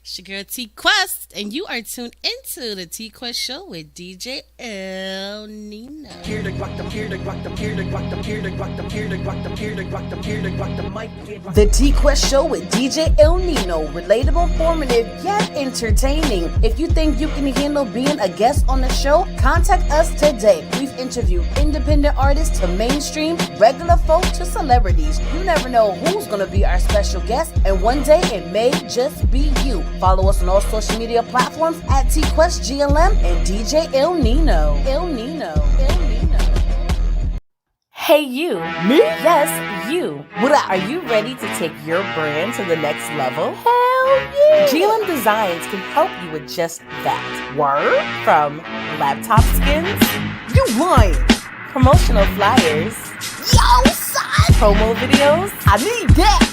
It's your girl T Quest, and you are tuned into the T Quest show with DJ El Nino. Here to rock them, here to rock them, here to rock them, here to rock them, here to rock them, here to rock them, here to rock them, mic. The TQuest show with DJ El Nino. Relatable, informative, yet entertaining. If you think you can handle being a guest on the show, contact us today. We've interviewed independent artists to mainstream, regular folk to celebrities. You never know who's going to be our special guest, and one day it may just be you. Follow us on all social media platforms at TQuestGLM and DJ El Nino. El Nino. El Nino. Hey you. Me? Yes, you. What up? Are you ready to take your brand to the next level? Hell yeah! GLM Designs can help you with just that. Word? From laptop skins? You lying! Promotional flyers? Yo, son! Promo videos? I need that!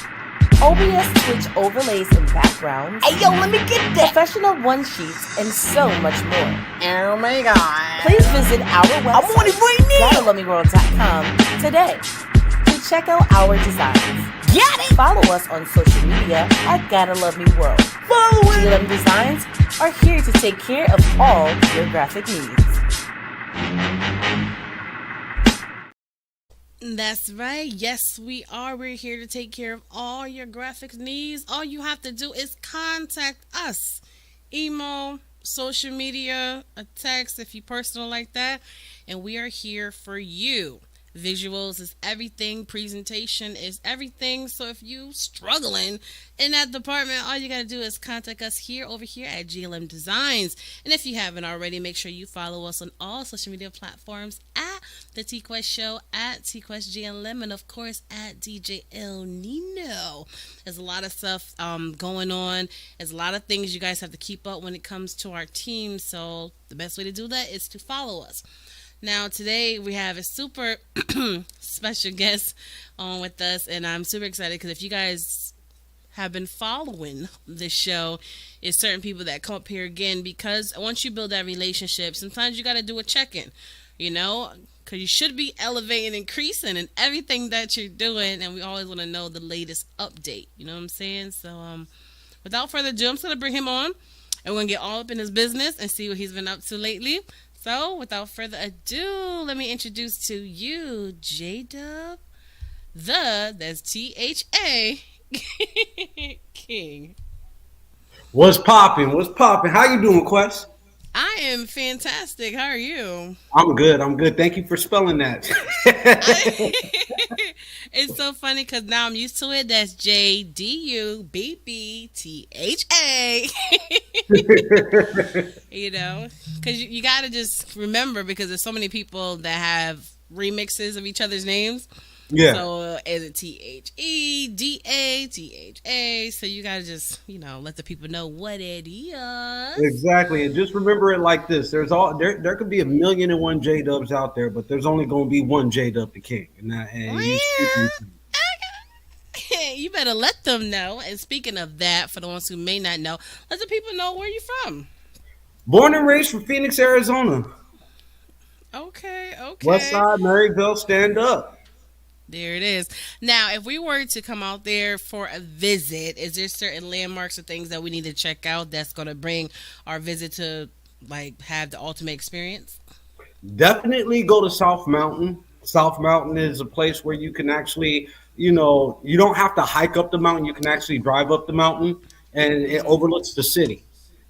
OBS Twitch overlays and backgrounds. Hey yo, let me get that! Professional one sheets and so much more. Oh my god. Please visit our website, I'm on it right now. GottaLoveMeWorld.com today to check out our designs. Got it! Follow us on social media at Gotta Love Me World. Follow it! GLM Designs are here to take care of all your graphic needs. That's right. Yes, we are. We're here to take care of all your graphics needs. All you have to do is contact us. Email, social media, a text if you personal like that. And we are here for you. Visuals is everything. Presentation is everything. So if you struggling in that department, all you got to do is contact us over here at GLM Designs. And if you haven't already, make sure you follow us on all social media platforms at The TQuest Show, at TQuestGLM, and of course at DJ El Nino. There's a lot of stuff going on. There's a lot of things you guys have to keep up when it comes to our team. So the best way to do that is to follow us. Now, today we have a super special guest on with us, and I'm super excited because if you guys have been following the show, it's certain people that come up here again because once you build that relationship, sometimes you got to do a check-in, because you should be elevating and increasing in everything that you're doing, and we always want to know the latest update, you know what I'm saying? So, without further ado, I'm just going to bring him on, and we're going to get all up in his business and see what he's been up to lately. So, without further ado, let me introduce to you Dubb, that's THA King. What's popping? What's popping? How you doing, Quest? I am fantastic. How are you? I'm good. Thank you for spelling that. It's so funny because now I'm used to it. That's JDUBBTHA. Because you got to just remember because there's so many people that have remixes of each other's names. Yeah. So is it THEDA, THA? So you got to just, let the people know what it is. Exactly. And just remember it like this. There could be 1,000,001 J-Dubs out there, but there's only going to be one J-Dub the king. You better let them know. And speaking of that, for the ones who may not know, let the people know where you're from. Born and raised from Phoenix, Arizona. Okay. West Side, Maryville, stand up. There it is. Now, if we were to come out there for a visit, is there certain landmarks or things that we need to check out that's going to bring our visit to, have the ultimate experience? Definitely go to South Mountain. South Mountain is a place where you can actually, you don't have to hike up the mountain. You can actually drive up the mountain, and it overlooks the city.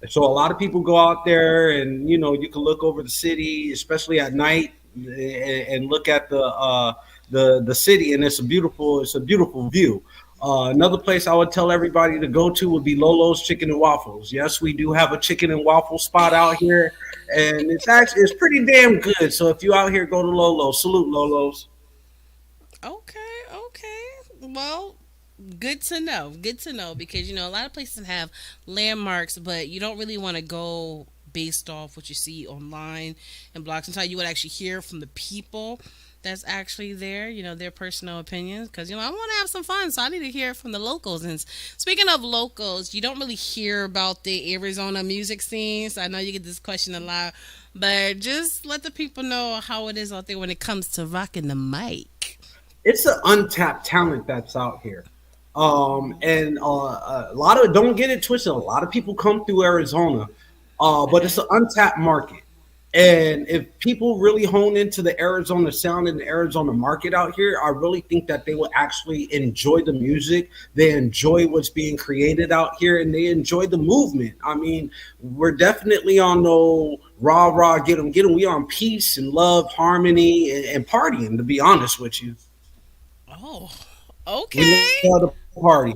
So a lot of people go out there, and you can look over the city, especially at night, and look at the city, and it's a beautiful view. Another place I would tell everybody to go to would be Lolo's Chicken and Waffles. Yes, we do have a chicken and waffle spot out here, and it's pretty damn good. So if you out here, go to Lolo's. Salute Lolo's. Okay. Well, good to know because a lot of places have landmarks, but you don't really want to go based off what you see online and blogs. Sometimes you would actually hear from the people that's actually there, their personal opinions, because I want to have some fun, so I need to hear from the locals. And speaking of locals, you don't really hear about the Arizona music scene, so I know you get this question a lot, but just let the people know how it is out there when it comes to rocking the mic. It's an untapped talent that's out here. And a lot of don't get it twisted. A lot of people come through Arizona, but it's Okay. an untapped market. And if people really hone into the Arizona sound and the Arizona market out here, I really think that they will actually enjoy the music. They enjoy what's being created out here, and they enjoy the movement. I mean, we're definitely on no rah rah get 'em. We on peace and love, harmony, and partying. To be honest with you, Oh, we love okay. to party.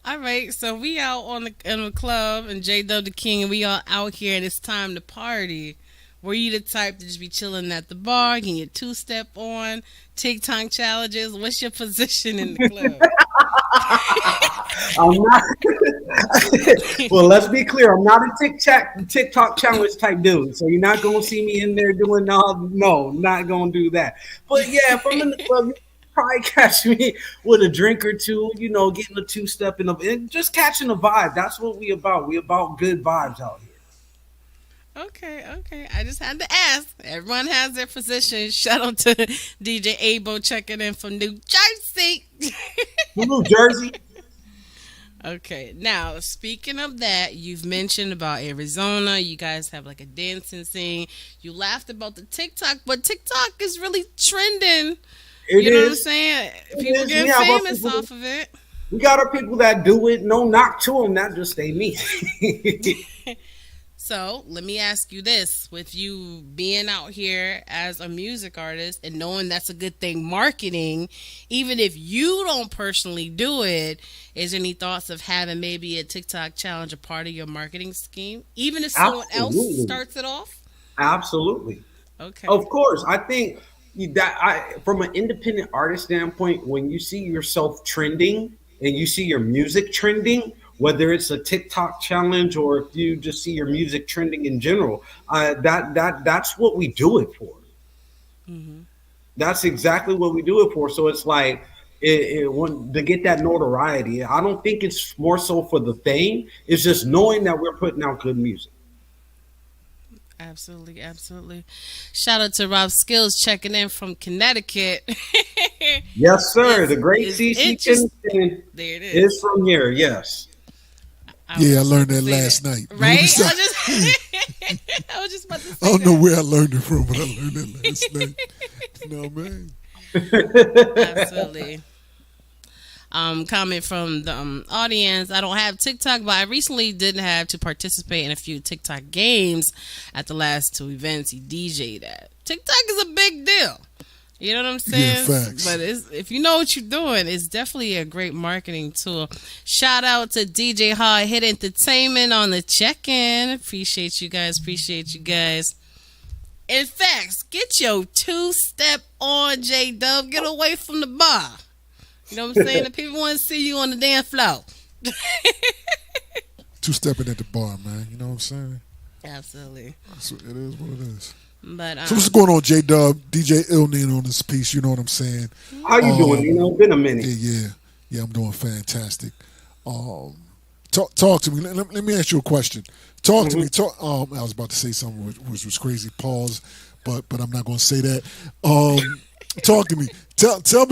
All right. So we out on the club and J Dub the King, and we all out here, and it's time to party. Were you the type to just be chilling at the bar, getting your two step on, TikTok challenges? What's your position in the club? I'm not. Well, let's be clear. I'm not a TikTok challenge type dude. So you're not gonna see me in there doing no, not gonna do that. But yeah, if I'm in the club, you probably catch me with a drink or two. Getting a two step and just catching a vibe. That's what we about. We about good vibes out here. Okay, okay. I just had to ask. Everyone has their position. Shout out to DJ Abo checking in from New Jersey. New Jersey. Okay, now speaking of that, you've mentioned about Arizona. You guys have like a dancing scene. You laughed about the TikTok, but TikTok is really trending. It You know what I'm is. saying? It People is. We getting have our famous people. off of it. We got our people that do it. No knock to them. That just stay me. So let me ask you this: with you being out here as a music artist and knowing that's a good thing, marketing, even if you don't personally do it, is there any thoughts of having maybe a TikTok challenge a part of your marketing scheme, even if someone else Absolutely. starts it off? Absolutely. Okay. Of course, I think from an independent artist standpoint, when you see yourself trending and you see your music trending, whether it's a TikTok challenge or if you just see your music trending in general, that's what we do it for. Hmm. That's exactly what we do it for. So it's like when to get that notoriety. I don't think it's more so for the fame. It's just knowing that we're putting out good music. Absolutely, absolutely. Shout out to Rob Skills checking in from Connecticut. Yes, sir. The great Is CC interest. Kinston There it is is. from here. Yes. I was Yeah, I just about learned to that say that. last night. Let me Right? stop. I was just about to I say don't know that. where I learned it from, but I learned it last night. You know, man. Absolutely. Comment from the audience. I don't have TikTok, but I recently did have to participate in a few TikTok games at the last two events he DJ'd at. TikTok is a big deal. You know what I'm Yeah, saying? facts. But if you know what you're doing, it's definitely a great marketing tool. Shout out to DJ Hard Hit Entertainment on the check-in. Appreciate you guys. Appreciate you guys. In fact, get your two-step on, J Dub. Get away from the bar. You know what I'm saying? The people want to see you on the dance floor. Two stepping at the bar, man. You know what I'm saying? Absolutely. It is what it is. But So what's going on, J Dub? DJ Illnin on this piece. You know what I'm saying? How you doing? Been a minute. Yeah. I'm doing fantastic. Um, talk to me. Let me ask you a question. Talk to Hmm. me. I was about to say something which was crazy. Pause, but I'm not going to say that. Talk to me. Tell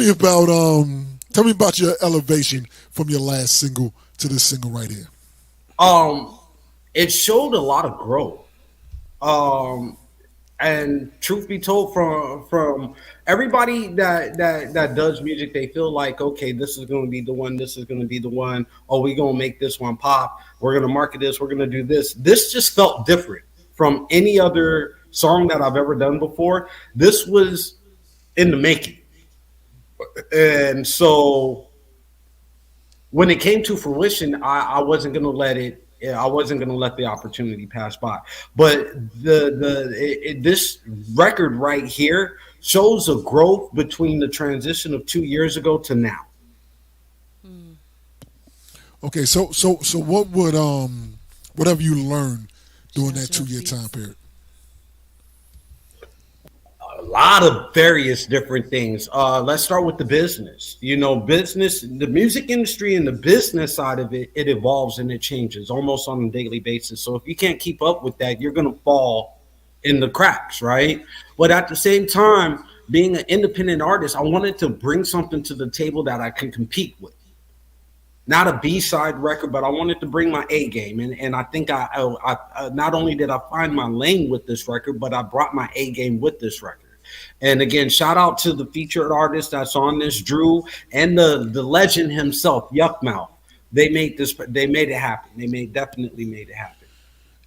me about your elevation from your last single to this single right here. Um, it showed a lot of growth. Um, and truth be told, from everybody that does music, they feel like, okay, this is going to be the one. This is going to be the one. Oh, we going to make this one pop. We're going to market this. We're going to do this. This just felt different from any other song that I've ever done before. This was in the making, and so when it came to fruition, I wasn't going to let it. I wasn't going to let the opportunity pass by. But this record right here shows a growth between the transition of 2 years ago to now. Okay, so what have you learned during that Shout out 2 year time Beats. period? A lot of various different things. Let's start with the business. Business, the music industry and the business side of it, it evolves and it changes almost on a daily basis. So if you can't keep up with that, you're going to fall in the cracks, right? But at the same time, being an independent artist, I wanted to bring something to the table that I can compete with. not a B-side record, but I wanted to bring my A game, and I think I not only did I find my lane with this record, but I brought my A game with this record. And again, shout out to the featured artist that's on this, Drew, and the legend himself, Yuckmouth. They made this. They made it happen. Definitely made it happen.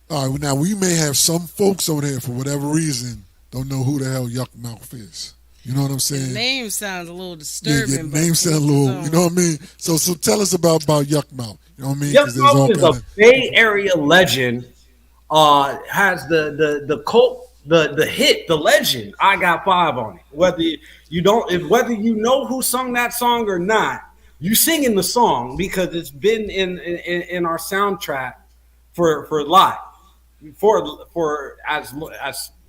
All right, now we may have some folks over there for whatever reason don't know who the hell Yuck Mouth is. You know what I'm His saying? name sounds a little Yeah, disturbing. your name sound a little. You know what I mean? So tell us about Yuck Mouth. You know what I mean? Because there's all Yuckmouth is kind a of Bay Area legend. Has the cult, the hit, the legend. I got five on it. Whether you know who sung that song or not, you singing the song because it's been in our soundtrack for life for as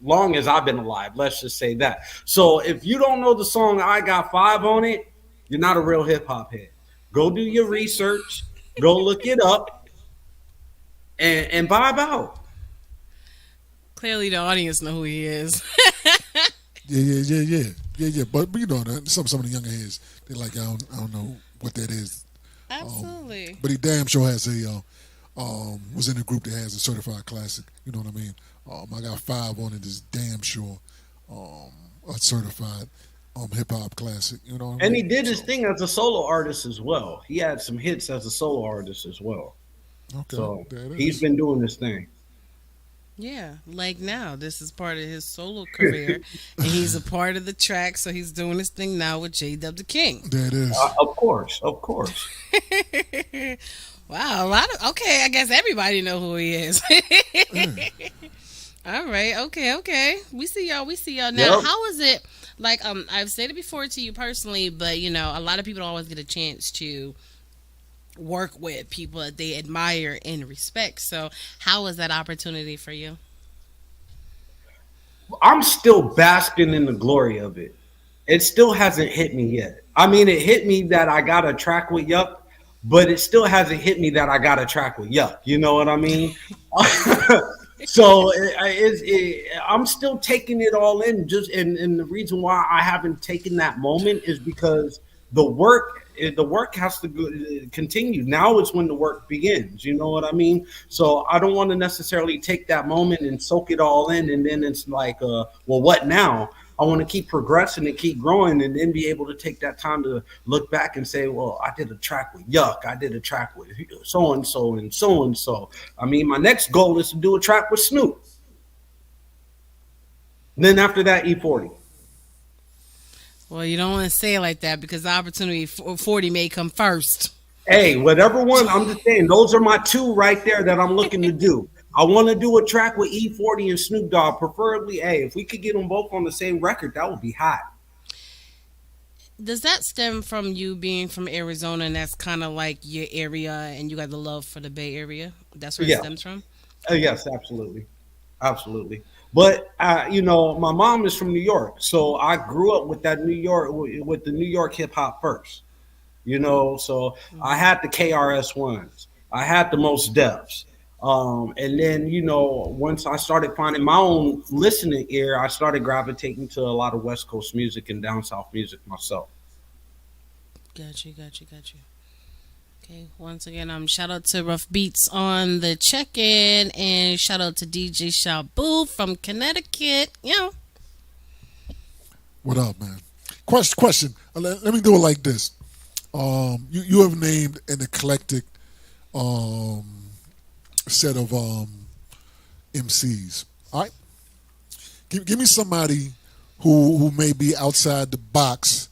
long as I've been alive. Let's just say that. So if you don't know the song I Got Five on It, you're not a real hip hop head. Go do your research, go look it up, and vibe out. Clearly, the audience know who he is. yeah. But you know, some of the younger heads, they like I don't know what that is. Absolutely. But he damn sure has a was in a group that has a certified classic. You know what I mean? I got five on it. Is damn sure a certified hip hop classic. You know what I And mean? he did his thing as a solo artist as well. He had some hits as a solo artist as well. Okay, So there it he's is. been doing this thing. Yeah, like now, this is part of his solo career, and he's a part of the track, so he's doing his thing now with J Dub the King. There it is. Of course. Wow, a lot of okay. I guess everybody know who he is. All right, okay. We see y'all now. Yep. How is it? Like, I've said it before to you personally, but you know, a lot of people don't always get a chance to work with people that they admire and respect. So, how was that opportunity for you? I'm still basking in the glory of it. It still hasn't hit me yet. I mean, it hit me that I got a track with Yuck, but it still hasn't hit me that I got a track with Yuck. You know what I mean? So I'm still taking it all in. And the reason why I haven't taken that moment is because the work has to continue. Now is when the work begins. You know what I mean? So I don't want to necessarily take that moment and soak it all in, and then it's like, well, what now? I want to keep progressing and keep growing, and then be able to take that time to look back and say, well, I did a track with Yuck. I did a track with so and so and so and so. I mean, my next goal is to do a track with Snoop. Then after that, E40. Well, you don't want to say it like that because the opportunity 40 may come first. Hey, whatever one, I'm just saying, those are my two right there that I'm looking to do. I want to do a track with E40 and Snoop Dogg, preferably. Hey, if we could get them both on the same record, that would be hot. Does that stem from you being from Arizona and that's kind of like your area and you got the love for the Bay Area? That's where it Yeah. stems from? Yes, absolutely. But my mom is from New York, so I grew up with that with the New York hip hop first. So I had the KRS ones, I had the Most Defs. And then, once I started finding my own listening ear, I started gravitating to a lot of West Coast music and down South music myself. Got you. Okay, once again, shout out to Rough Beats on the check-in, and shout out to DJ Shabu from Connecticut. What up, man? Question. Let me do it like this. You have named an eclectic set of MCs. All right, give me somebody who may be outside the box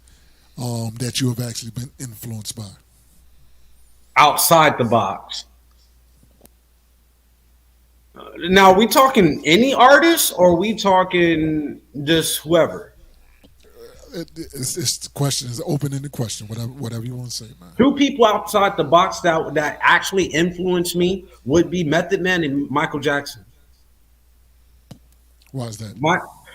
that you have actually been influenced by. Outside the box. Now, are we talking any artist, or are we talking just whoever? It's the question. It's open-ended question. Whatever you want to say, man. Two people outside the box that actually influenced me would be Method Man and Michael Jackson. Why is that?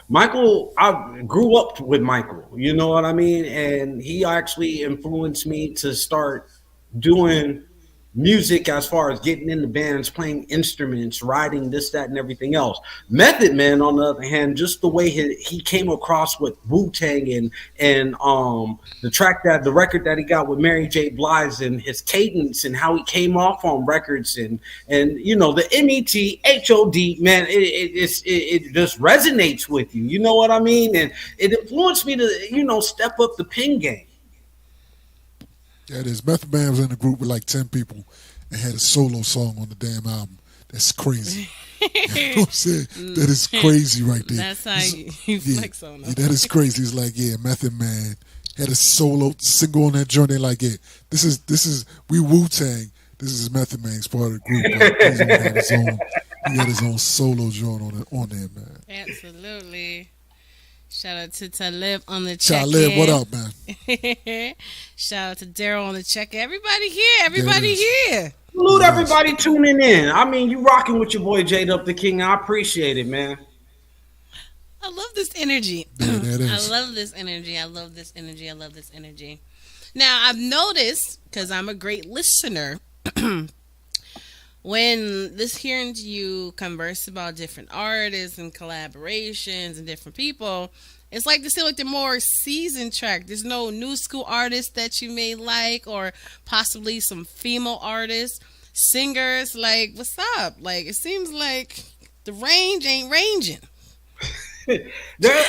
Michael, I grew up with Michael. You know what I mean? And he actually influenced me to start doing music as far as getting in the bands, playing instruments, writing this, that, and everything else. Method Man, on the other hand, just the way he came across with Wu Tang and the record that he got with Mary J. Blige and his cadence and how he came off on records and you know the METHOD, man, it just resonates with you. You know what I mean? And it influenced me to step up the pin game. Yeah, it is. Method Man was in a group with like 10 people and had a solo song on the damn album. That's crazy. You know what I'm saying? That is crazy right there. That's how you flex on them. Yeah, that is crazy. It's like, yeah, Method Man had a solo single on that joint. They're like, yeah, this is we Wu-Tang. This is Method Man's part of the group. But he's gonna have he had his own solo joint on there, man. Absolutely. Shout out to Talib on the check-in. Talib, what up, man? Shout out to Daryl on the check-in. Everybody here. Everybody here. Salute everybody tuning in. I mean, you rocking with your boy J-Dub the King. I appreciate it, man. I love this energy. Yeah, that is. I love this energy. I love this energy. I love this energy. Now, I've noticed, because I'm a great listener, when hearing you converse about different artists and collaborations and different people, it's like they still like the more seasoned track. There's no new school artists that you may like, or possibly some female artists, singers. Like, what's up? Like, it seems like the range ain't ranging. There's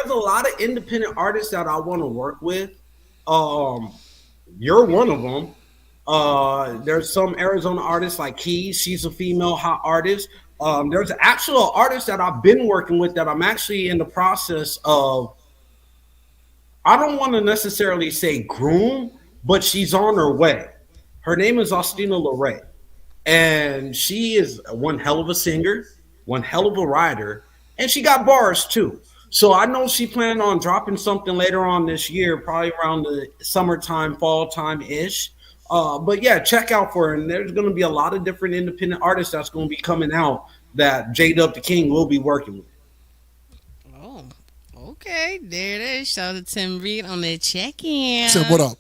a lot of independent artists that I want to work with. You're one of them. There's some Arizona artists like Keys. She's a female hot artist. There's actual artists that I've been working with that I'm actually in the process of. I don't want to necessarily say groom, but she's on her way. Her name is Austina LeRae, and she is one hell of a singer, one hell of a writer, and she got bars too. So I know she planned on dropping something later on this year, probably around the summertime, fall time ish. But yeah, check out for her. And there's going to be a lot of different independent artists that's going to be coming out that J-Dub the King will be working with. Oh, okay. There it is. Shout out to Tim Reed on the check-in. So what up?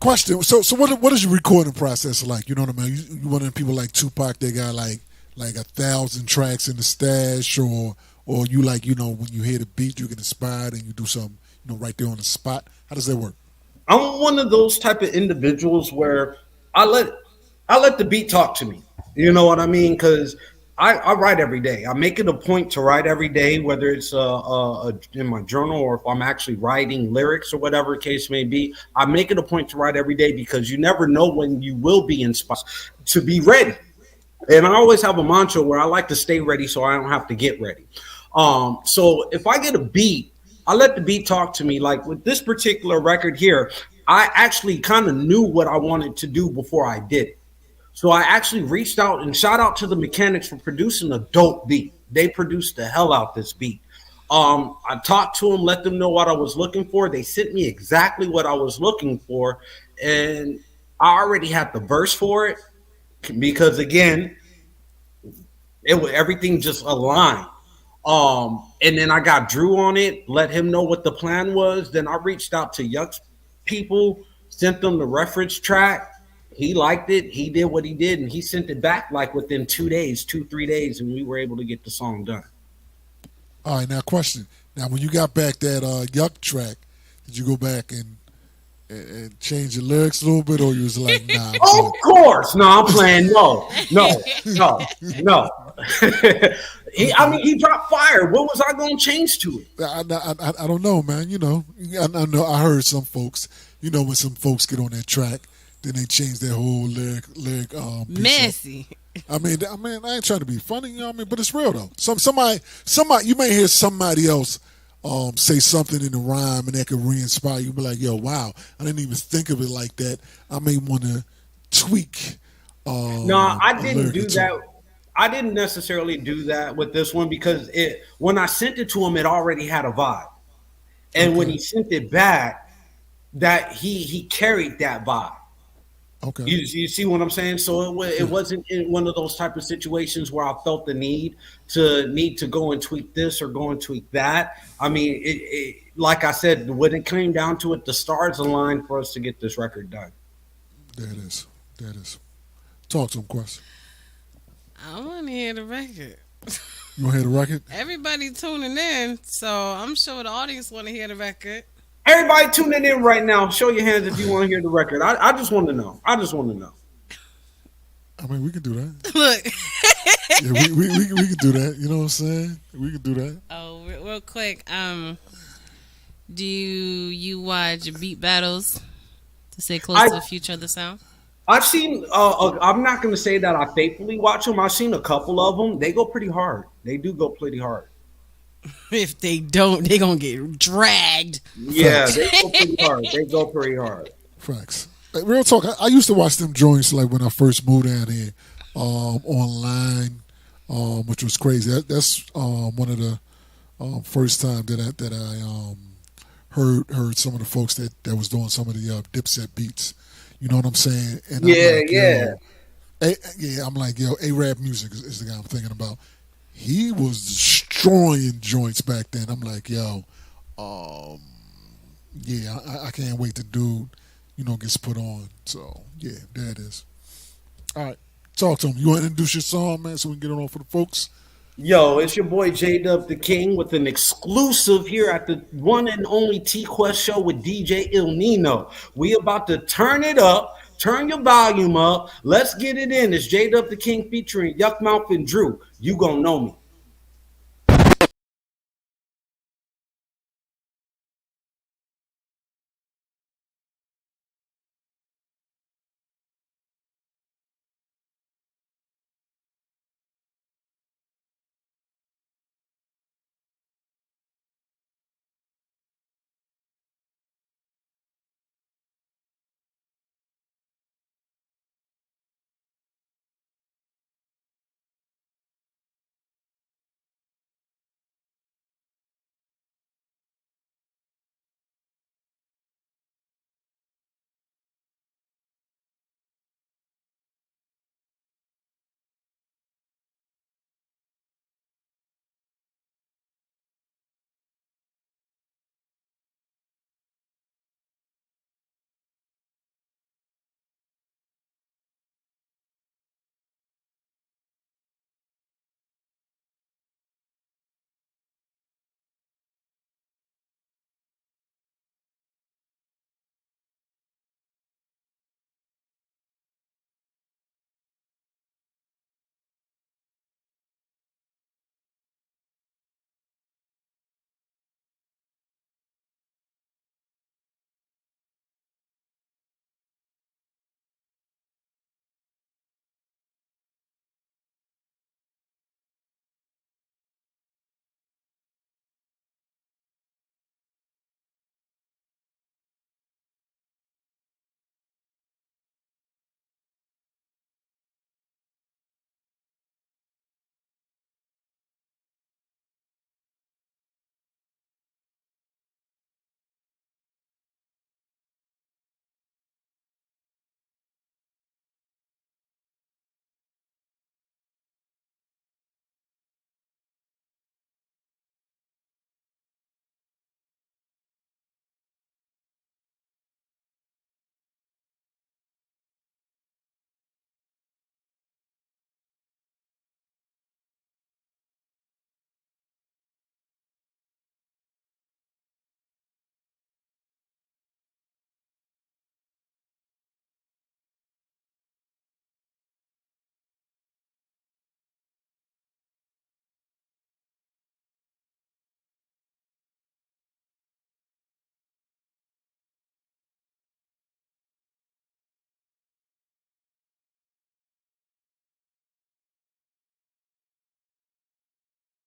Question. So what is your recording process like? You know what I mean? You one of them people like Tupac, they got like 1,000 tracks in the stash, or you like, when you hear the beat, you get inspired and you do something, right there on the spot. How does that work? I'm one of those type of individuals where I let the beat talk to me. You know what I mean? Because I write every day. I make it a point to write every day, whether it's in my journal or if I'm actually writing lyrics or whatever the case may be. I make it a point to write every day because you never know when you will be inspired to be ready. And I always have a mantra where I like to stay ready so I don't have to get ready. So if I get a beat, I let the beat talk to me. Like with this particular record here, I actually kind of knew what I wanted to do before I did it. So I actually reached out and shout out to the mechanics for producing a dope beat. They produced the hell out this beat. I talked to them, let them know what I was looking for. They sent me exactly what I was looking for. And I already had the verse for it because, again, everything just aligned. And then I got Drew on it, let him know what the plan was. Then I reached out to Yuck's people, sent them the reference track. He liked it. He did what he did, and he sent it back like within 2 days, 3 days, and we were able to get the song done. All right, now question. Now, when you got back that Yuck track, did you go back and change the lyrics a little bit, or you was like, nah? Of course. No, I'm playing. No. He dropped fire. What was I going to change to it? I don't know, man. I know. I heard some folks. When some folks get on that track, then they change their whole lyric. Messy. I mean, I ain't trying to be funny, but it's real though. Somebody, you may hear somebody else say something in the rhyme, and that could re-inspire you. Be like, yo, wow, I didn't even think of it like that. I may want to tweak. No, I didn't do that. I didn't necessarily do that with this one because when I sent it to him, it already had a vibe, and when he sent it back, that he carried that vibe. Okay. You see what I'm saying? So it wasn't in one of those type of situations where I felt the need to go and tweak this or go and tweak that. I mean, it like I said, when it came down to it, the stars aligned for us to get this record done. There it is. That is. Talk to him, Quest. I want to hear the record. You want to hear the record? Everybody tuning in, so I'm sure the audience want to hear the record. Everybody tuning in right now, show your hands if you want to hear the record. I just want to know. I just want to know. I mean, we can do that. Look. Yeah, we can do that. You know what I'm saying? We can do that. Oh, real quick. Do you watch beat battles to stay close to the future of the sound? I've seen. I'm not going to say that I faithfully watch them. I've seen a couple of them. They go pretty hard. They do go pretty hard. If they don't, they gonna get dragged. Yeah, they go pretty hard. They go pretty hard. Facts. Like, real talk. I used to watch them joints like when I first moved down here, online, which was crazy. That's one of the first time that I heard some of the folks that was doing some of the Dipset beats. You know what I'm saying? And Yeah, I'm like, yeah. yeah, I'm like, yo, A-Rap Music is the guy I'm thinking about. He was destroying joints back then. I'm like, yo, yeah, I can't wait to dude, gets put on. So, yeah, there it is. All right, talk to him. You want to introduce your song, man, so we can get it on for the folks? Yo, it's your boy J-Dubb the King with an exclusive here at the one and only TQuest show with DJ NINO. We about to turn it up. Turn your volume up. Let's get it in. It's J-Dubb the King featuring Yuckmouth and Drew. You gonna know me.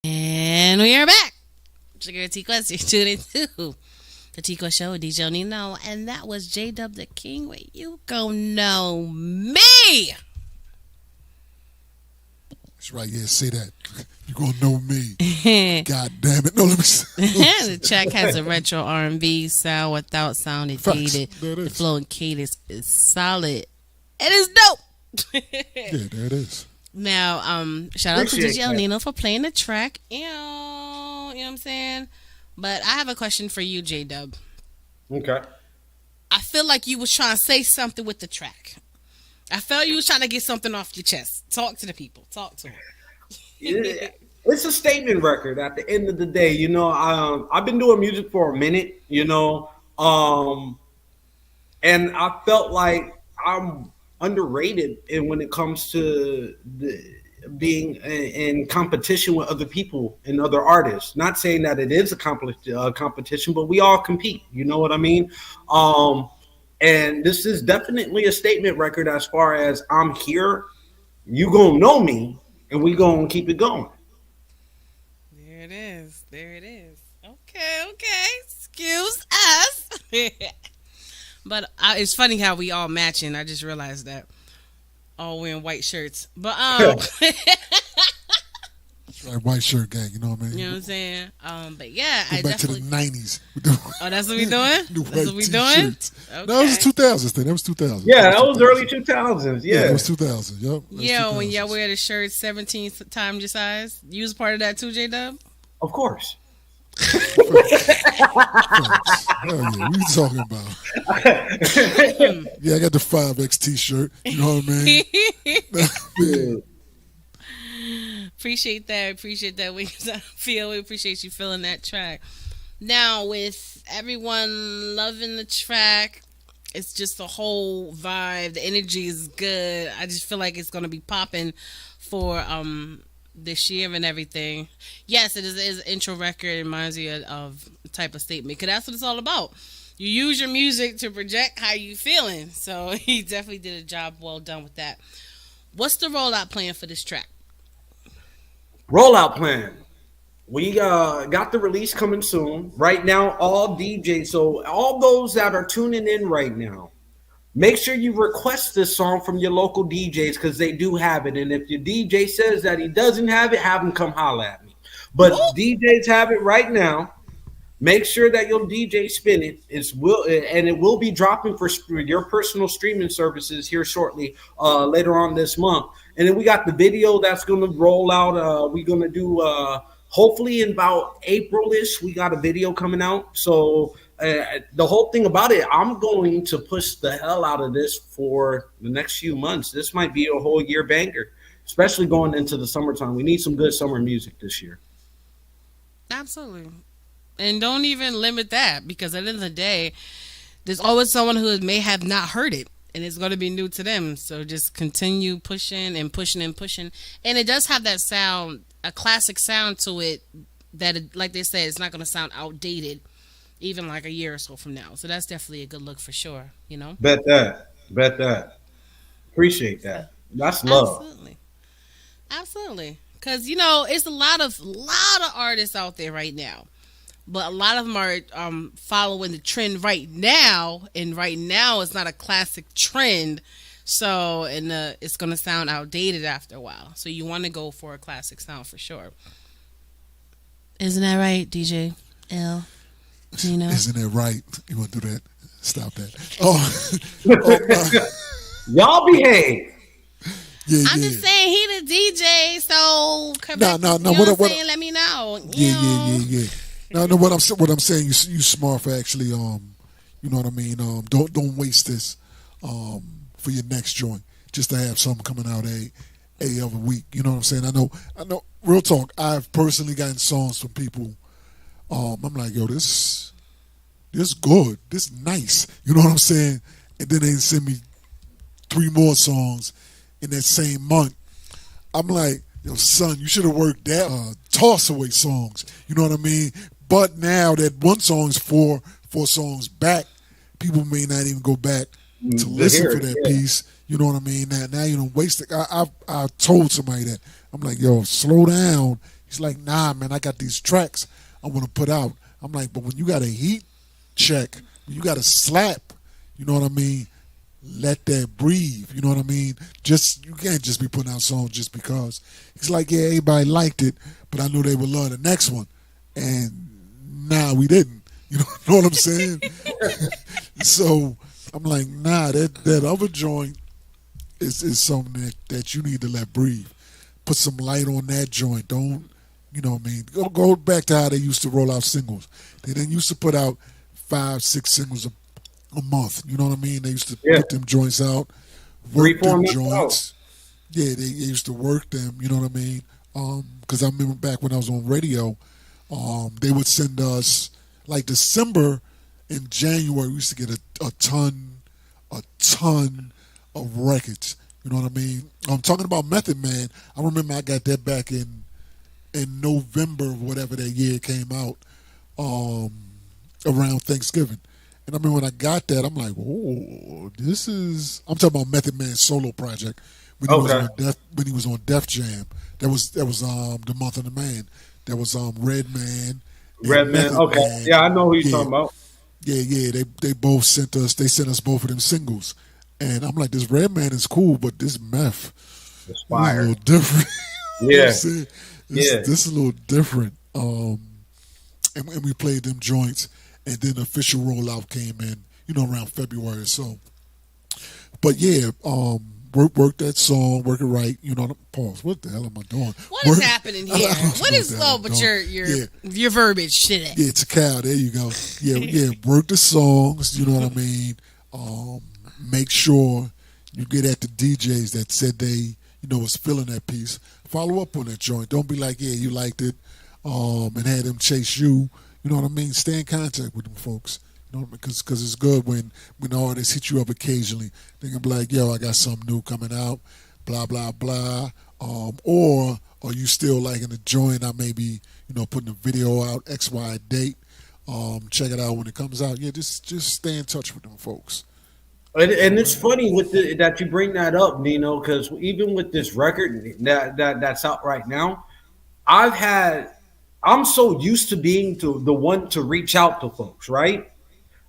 And we are back. Sugar TQuest, you're tuning to the TQuest show with DJ NINO, and that was J-Dubb the King. Where you gonna know me? That's right. Yeah, say that. You gonna know me. God damn it. No, let me The track has a retro R&B sound without sound. It dated. The flow and cadence is solid. It is dope. Yeah, there it is. Now, shout out to Appreciate DJ that. NINO for playing the track. You know what I'm saying? But I have a question for you, J-Dubb. Okay. I feel like you was trying to say something with the track. I felt you was trying to get something off your chest. Talk to the people. Talk to them. Yeah, it's a statement record at the end of the day. I've been doing music for a minute, and I felt like I'm underrated and when it comes to being in competition with other people and other artists. Not saying that it is a competition, but we all compete. You know what I mean? And this is definitely a statement record as far as I'm here. You gonna know me, and we gonna keep it going. There it is. There it is. Okay, okay. Excuse us. But it's funny how we all matching. I just realized that all wearing white shirts. But That's right, white shirt gang. You know what I mean? you know what I'm saying. But yeah, Go I back to the definitely. '90s. Oh, that's what we doing. New That's white what we doing. t-shirts. Okay. No, it was 2000s then. That was 2000. Yeah, that was early 2000s. Yeah, Yeah, it was 2000. Yep. Yeah, when y'all wear the shirt 17 times your size, you was part of that too, J Dub. of course. Hell yeah, what you talking about? Yeah, I got the 5X t-shirt. You know what I mean? Appreciate that. Appreciate that. We appreciate you feeling that track. Now, with everyone loving the track, it's just the whole vibe. The energy is good. I just feel like it's gonna be popping for this year and everything. Yes, it is an intro record. It reminds you of the type of statement, because that's what it's all about. You use your music to project how you feeling. So he definitely did a job well done with that. What's the rollout plan for this track? Rollout plan. We got the release coming soon. Right now, all DJs, so all those that are tuning in right now, make sure you request this song from your local DJs because they do have it. And if your DJ says that he doesn't have it, have him come holla at me. But DJs have it right now. Make sure that your DJ spin it. It will be dropping for your personal streaming services here shortly, later on this month. And then we got the video that's going to roll out. We're going to do hopefully in about April-ish. We got a video coming out. So the whole thing about it, I'm going to push the hell out of this for the next few months. This might be a whole year banger, especially going into the summertime. We need some good summer music this year. Absolutely. And don't even limit that, because at the end of the day, there's always someone who may have not heard it and it's going to be new to them. So just continue pushing and pushing and pushing. And it does have that sound, a classic sound to it that, like they said, it's not going to sound outdated even like a year or so from now. So that's definitely a good look for sure, you know? Bet that. Appreciate that. That's love. Absolutely. Absolutely. Because, you know, it's a lot of artists out there right now. But a lot of them are following the trend right now, and right now it's not a classic trend. So, and it's going to sound outdated after a while. So you want to go for a classic sound for sure. Isn't that right, DJ L? You know? Isn't that right? You want to do that? Stop that. Y'all behave. Yeah, I'm just saying he the DJ, so No. you know what I'm saying? Let me know. Yeah. No. What I'm saying, you smart for actually, you know what I mean. Don't waste this, for your next joint, just to have something coming out a other week. You know what I'm saying? I know. Real talk. I've personally gotten songs from people. I'm like, yo, this good. This nice. You know what I'm saying? And then they send me 3 more songs in that same month. I'm like, yo, son, you should have worked that toss away songs. You know what I mean? But now that one song is four songs back, people may not even go back to listen to that piece. You know what I mean? Now you don't waste it. I told somebody that. I'm like, yo, slow down. He's like, nah, man, I got these tracks I want to put out. I'm like, but when you got a heat check, when you got a slap, you know what I mean? Let that breathe. You know what I mean? You can't just be putting out songs just because. It's like, yeah, everybody liked it, but I knew they would love the next one. And we didn't. You know what I'm saying? So I'm like, nah, that other joint is something that you need to let breathe. Put some light on that joint. Don't, you know what I mean? Go back to how they used to roll out singles. They didn't used to put out 5-6 singles a month. You know what I mean? They used to put them joints out work them Reform it out. joints. Yeah, they used to work them. You know what I mean? Because I remember back when I was on radio, they would send us like December and January. We used to get a ton of records. You know what I mean? I'm talking about Method Man. I remember I got that back in November, whatever that year came out, um, around Thanksgiving. And I mean, when I got that, I'm like, oh, this is. I'm talking about Method Man's solo project when he was Okay. on Def Jam. That was the Month of the Man. That was Red Man and Redman. Method Okay. Man. Yeah, I know who you're Yeah, talking about. yeah. They both sent us. They sent us both of them singles, and I'm like, this Red Man is cool, but this Meth, It's this is a fire. little different. You know what I'm Yeah. saying? This Yeah. this is a little different. And we played them joints, and then the official rollout came in, around February or so. But yeah, work that song, work it right. Pause. What the hell am I doing? What is happening here? I don't What know is the hell low? I'm But doing. your Yeah, your verbiage today. yeah, it's a cow. There you go. Yeah, yeah. Work the songs. You know what I mean. Make sure you get at the DJs that said they, was feeling that piece. Follow up on that joint. Don't be like, yeah, you liked it, and had them chase you. You know what I mean. Stay in contact with them folks. Because it's good when artists hit you up occasionally. They can be like, yo, I got something new coming out, blah blah blah. Or are you still liking the joint? I may be, putting a video out X Y date. Check it out when it comes out. Yeah, just stay in touch with them folks. And it's funny that you bring that up, Nino, because even with this record that's out right now, I've had I'm so used to being the one to reach out to folks, right?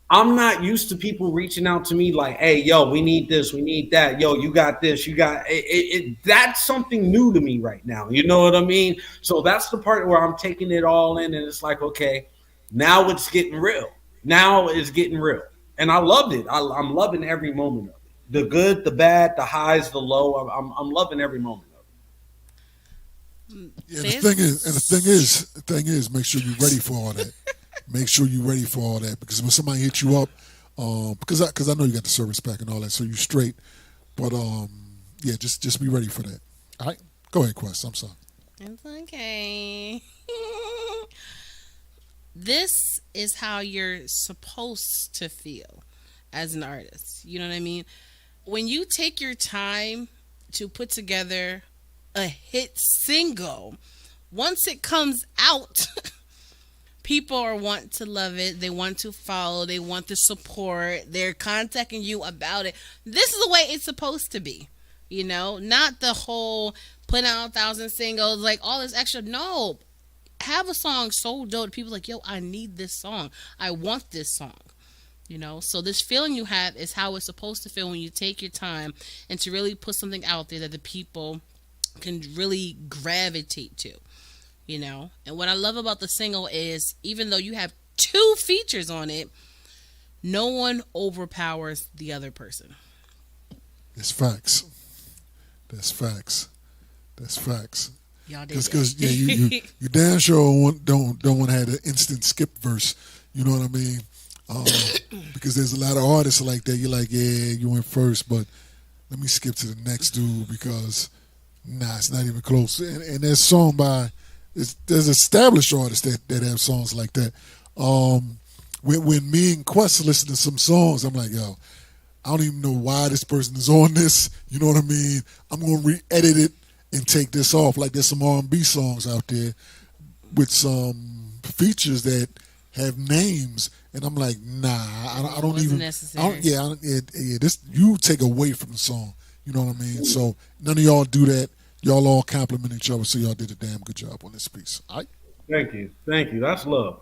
I'm not used to people reaching out to me like, "Hey, yo, we need this, we need that. Yo, you got this, you got it." That's something new to me right now. You know what I mean? So that's the part where I'm taking it all in, and it's like, okay, now it's getting real. Now it's getting real, and I loved it. I'm loving every moment of it. The good, the bad, the highs, the low. I'm loving every moment of Yeah, the thing is, make sure you're ready for all that. Make sure you're ready for all that because when somebody hits you up, because I know you got the service pack and all that, so you straight. But yeah, just be ready for that. All right, go ahead, Quest. I'm sorry. It's okay. This is how you're supposed to feel as an artist. You know what I mean? When you take your time to put together a hit single, once it comes out, people are want to love it. They want to follow. They want to support. They're contacting you about it. This is the way it's supposed to be. Not the whole put out 1,000 singles, like all this extra. No, have a song so dope. People like, yo, I need this song. I want this song. So this feeling you have is how it's supposed to feel when you take your time and to really put something out there that the people can really gravitate to. And what I love about the single is even though you have 2 features on it, no one overpowers the other person. It's facts. That's facts. That's facts. Y'all did Because that. you damn sure don't want to have an instant skip verse. You know what I mean? Because there's a lot of artists like that. You're like, yeah, you went first, but let me skip to the next dude because it's not even close. And there's song by there's established artists that have songs like that. When me and Quest listen to some songs, I'm like, yo, I don't even know why this person is on this. You know what I mean? I'm gonna re-edit it and take this off. Like there's some R&B songs out there with some features that have names, and I'm like, nah, I don't Wasn't even. necessary. This you take away from the song. You know what I mean? So none of y'all do that. Y'all all compliment each other, so y'all did a damn good job on this piece. All right? it. Thank you. That's love.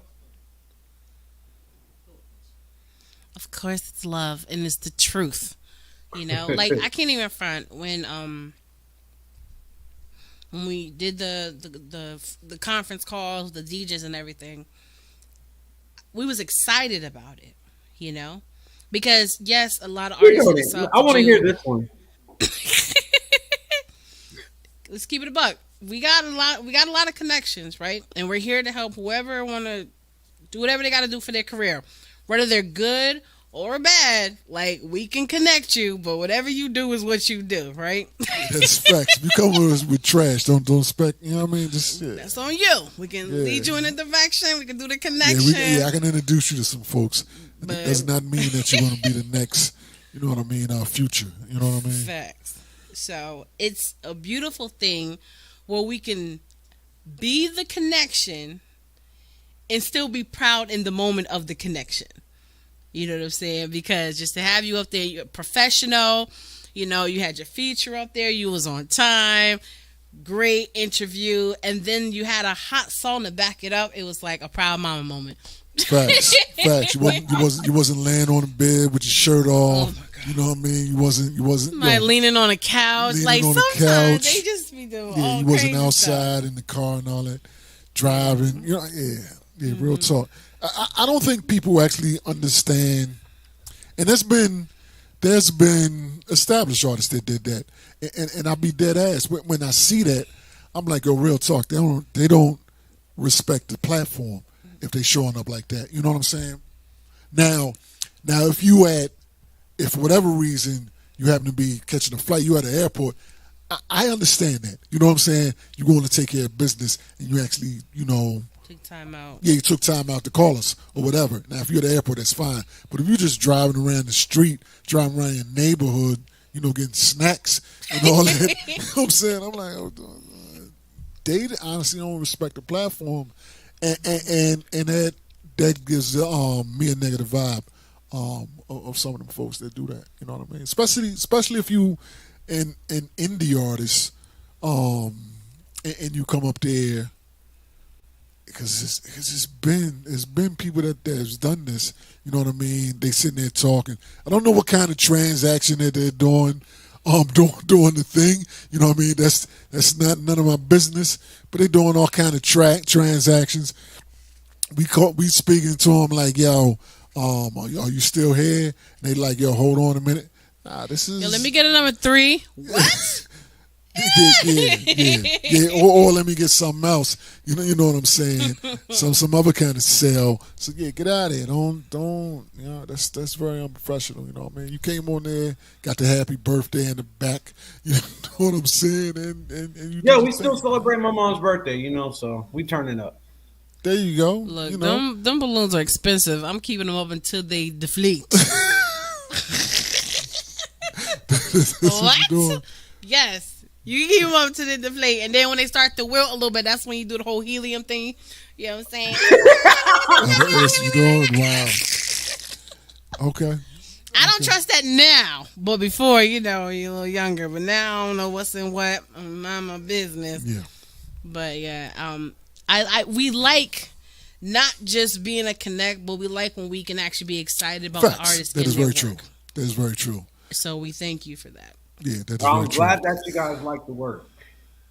Of course it's love and it's the truth. Like I can't even front when we did the conference calls, the DJs and everything. We was excited about it, because yes, a lot of artists hit us up I want to do- hear this one. Let's keep it a buck. We got a lot of connections, right? And we're here to help whoever want to do whatever they got to do for their career, whether they're good or bad, like we can connect you, but whatever you do is what you do, right? That's facts. If you come with us with trash, don't expect. You know what I mean? Just That's on you. We can lead you in a direction. We can do the connection. I can introduce you to some folks. But it does not mean that you're going to be the next. You know what I mean? Our future. You know what I mean? Facts. So it's a beautiful thing where we can be the connection and still be proud in the moment of the connection. You know what I'm saying? Because just to have you up there, you're a professional. You know, you had your feature up there. You was on time. Great interview. And then you had a hot song to back it up. It was like a proud mama moment. Facts. You wasn't laying on the bed with your shirt off. Oh my God. You know what I mean? You wasn't like leaning on a couch. Like sometimes they just be doing all you wasn't crazy outside stuff. in the car and all that, driving. You know, real talk. I don't think people actually understand, and there's been established artists that did that, and I'll be dead ass when I see that. I'm like, yo, real talk. They don't respect the platform if they showing up like that. You know what I'm saying? Now if for whatever reason you happen to be catching a flight, you at the airport, I understand that. You know what I'm saying? You're going to take care of business and you actually, Took time out. Yeah, you took time out to call us or whatever. Now, if you're at the airport, that's fine. But if you're just driving around the street, driving around your neighborhood, getting snacks and all that, you know what I'm saying? I'm like, they honestly don't respect the platform. And that gives me a negative vibe of some of them folks that do that. You know what I mean? Especially if you an indie artist and you come up there, because it's been people that's done this. You know what I mean? They sitting there talking. I don't know what kind of transaction that they're doing. Doing the thing. You know what I mean? That's not none of my business. But they're doing all kind of transactions. We speaking to them like, yo, are you still here? And they like, yo, hold on a minute. Nah, this is. Yo, let me get a number 3. What? Yeah. Or let me get something else. You know what I'm saying? Some other kind of sale. So yeah, get out of here. Don't. That's very unprofessional. You know what I mean? You came on there, got the happy birthday in the back. You know what I'm saying? And you we still celebrate my mom's birthday. So we turning up. There you go. Look, them balloons are expensive. I'm keeping them up until they deflate. That's what you doing. Yes. You keep them up to the deflate, and then when they start to wilt a little bit, that's when you do the whole helium thing. You know what I'm saying? That's what you doing? Wow. Okay. I don't trust that now, but before, you're a little younger. But now I don't know what's in what. I'm mind my business. Yeah. But yeah, we like not just being a connect, but we like when we can actually be excited about the artists. That is very true. That is very true. So we thank you for that. Yeah, that's I'm glad that you guys like the work.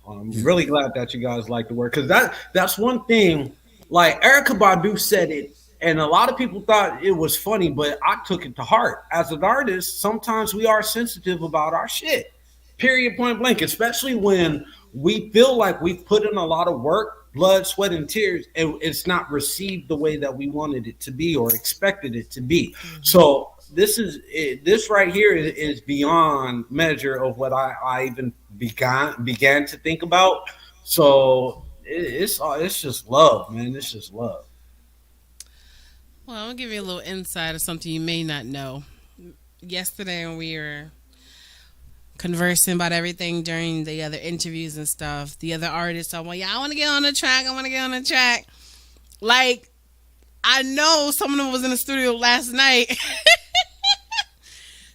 I'm really glad that you guys like the work, because that's one thing. Like Erykah Badu said it, and a lot of people thought it was funny, but I took it to heart. As an artist, sometimes we are sensitive about our shit. Period, point blank. Especially when we feel like we've put in a lot of work, blood, sweat, and tears, and it's not received the way that we wanted it to be or expected it to be. Mm-hmm. So this right here is beyond measure of what I even began to think about. So it's just love, man. It's just love. Well, I'm gonna give you a little insight of something you may not know. Yesterday, when we were conversing about everything during the other interviews and stuff, the other artists are like, I want to get on the track. Like, I know some of them was in the studio last night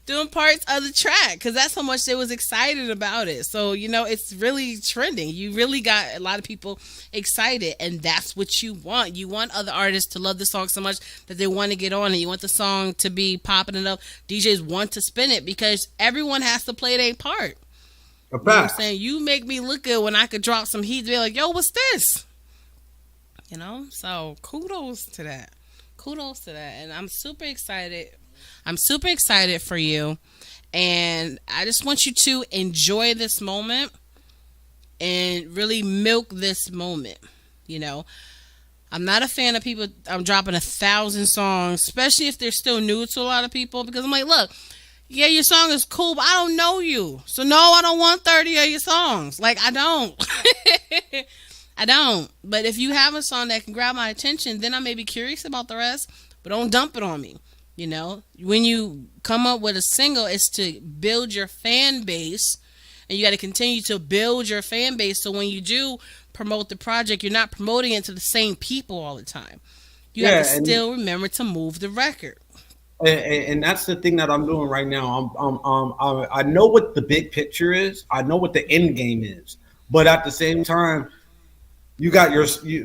doing parts of the track, because that's how much they was excited about it. So, it's really trending. You really got a lot of people excited, and that's what you want. You want other artists to love the song so much that they want to get on it. You want the song to be popping enough. DJs want to spin it, because everyone has to play their part. You know what I'm saying? You make me look good when I could drop some heat to be like, yo, what's this? So kudos to that. And I'm super excited. I'm super excited for you, and I just want you to enjoy this moment and really milk this moment. I'm not a fan of people. I'm dropping 1,000 songs, especially if they're still new to a lot of people. Because I'm like, look, yeah, your song is cool, but I don't know you, so no, I don't want 30 of your songs. Like I don't, I don't. But if you have a song that can grab my attention, then I may be curious about the rest. But don't dump it on me. When you come up with a single, it's to build your fan base, and you got to continue to build your fan base. So when you do promote the project, you're not promoting it to the same people all the time. You have to Yeah, still remember to move the record. and that's the thing that I'm doing right now. I know what the big picture is. I know what the end game is. But at the same time, you got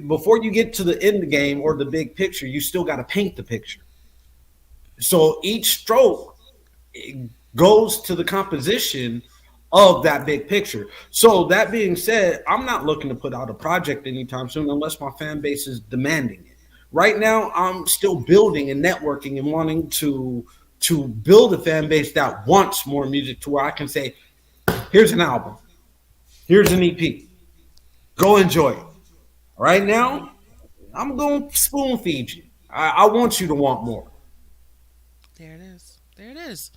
before you get to the end game or the big picture, you still got to paint the picture. So each stroke goes to the composition of that big picture. So that being said, I'm not looking to put out a project anytime soon unless my fan base is demanding it. Right now, I'm still building and networking and wanting to build a fan base that wants more music to where I can say, here's an album, here's an EP, go enjoy it. Right now, I'm going to spoon feed you. I want you to want more. There it is. There it is.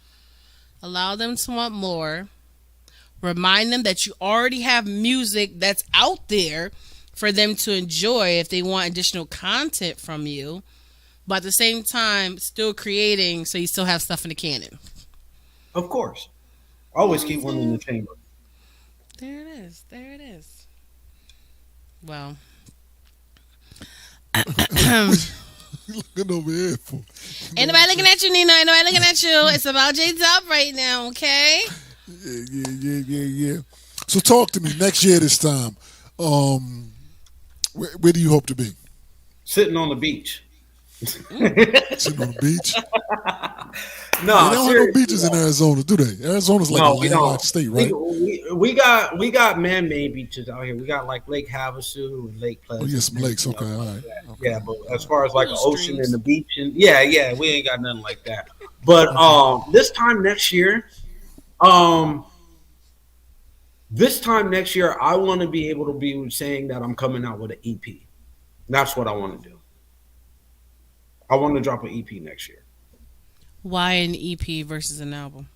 Allow them to want more. Remind them that you already have music that's out there for them to enjoy if they want additional content from you. But at the same time, still creating so you still have stuff in the cannon. Of course. Always keep one in the chamber. There it is. There it is. Well, Looking over here for. ain't nobody looking at you, Nina. Ain't nobody looking at you. It's about J Dubb right now, okay? Yeah. So talk to me next year this time. Where do you hope to be? Sitting on the beach. Sitting on the beach? No, They don't have no beaches in Arizona, do they? Arizona's like a we landlocked don't. state, right? We got man-made beaches out here. We got like Lake Havasu and Lake Oh, Pleasant. yeah, some lakes. Okay, all right. Okay. Yeah, but as far as like an Little ocean streams. and the beach and yeah, we ain't got nothing like that. But um this time next year, I want to be able to be saying that I'm coming out with an EP. That's what I want to do. I want to drop an EP next year. Why an EP versus an album?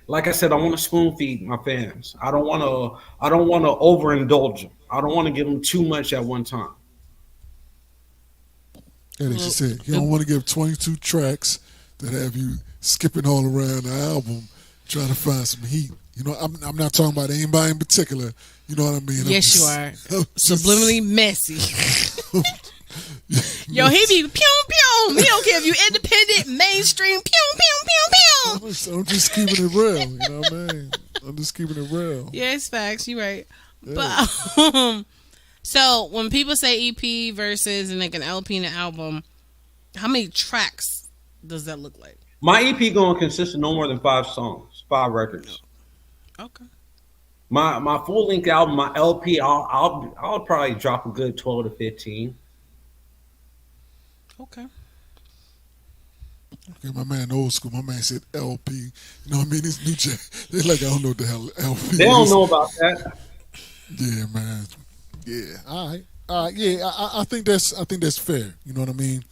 Like I said, I want to spoon feed my fans. I don't want to. I don't want to overindulge them. I don't want to give them too much at one time. Yeah, they just said you don't want to give 22 tracks that have you skipping all around the album trying to find some heat. I'm not talking about anybody in particular. You know what I mean? Yes, you are. Subliminally messy. Yo, he be pew pew. He don't care if you independent, mainstream, pew pew pew pew. I'm just keeping it real. You know what I mean? I'm just keeping it real. Yeah, it's facts. You right. Yeah. But so when people say EP versus like an LP and an album, how many tracks does that look like? My EP going to consist of no more than 5 songs, 5 records. Okay. My full length album, my LP, I'll probably drop a good 12 to 15. Okay. Okay, my man old school. My man said LP. You know what I mean? This new jack. They're like, I don't know what the hell LP They don't is. know about that. Yeah, man. Yeah. All right. Yeah. I think that's fair. You know what I mean?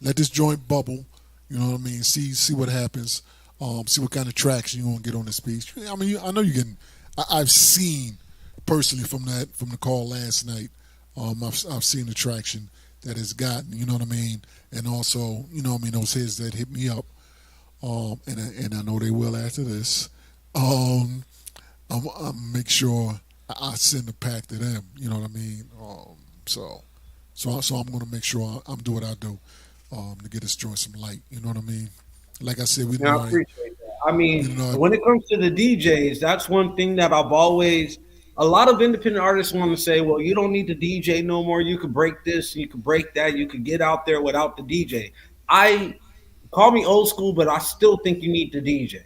Let this joint bubble. You know what I mean? See what happens. See what kind of traction you gonna get on this piece. I mean, I know you getting. I've seen personally from the call last night. I've seen the traction that it's gotten. You know what I mean? And also, you know what I mean, those hits that hit me up. And I know they will after this. I'll make sure I send a pack to them. You know what I mean? So I'm gonna make sure I'm do what I do to get this joint some light. You know what I mean? Like I said, we Yeah, know. I appreciate that. I mean, You know, when it comes to the DJs, that's one thing that I've always. A lot of independent artists want to say, "Well, you don't need the DJ no more. You could break this, you could break that, you could get out there without the DJ." I call me old school, but I still think you need the DJ.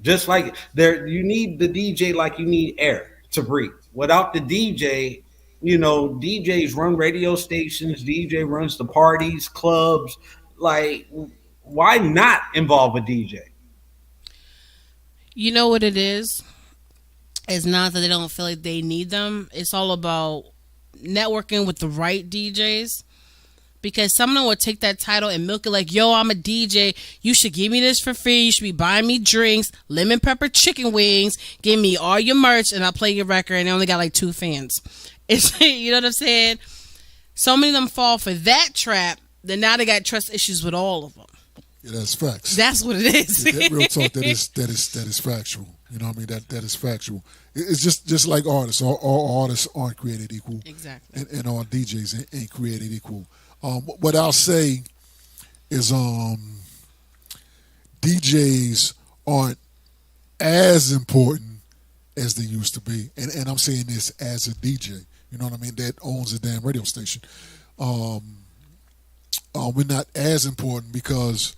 Just like you need the DJ like you need air to breathe. Without the DJ, DJs run radio stations, DJ runs the parties, clubs. Like, why not involve a DJ? You know what it is? It's not that they don't feel like they need them. It's all about networking with the right DJs, because someone would take that title and milk it like, yo, I'm a DJ. You should give me this for free. You should be buying me drinks, lemon pepper chicken wings, give me all your merch, and I'll play your record. And they only got like 2 fans. It's, you know what I'm saying? So many of them fall for that trap. Then now they got trust issues with all of them. Yeah, that's facts. That's what it is. Yeah, that real talk. That is factual. You know what I mean? That is factual. It's just like artists. All artists aren't created equal. Exactly. And all DJs ain't created equal. What I'll say is DJs aren't as important as they used to be. And I'm saying this as a DJ, you know what I mean, that owns a damn radio station. We're not as important because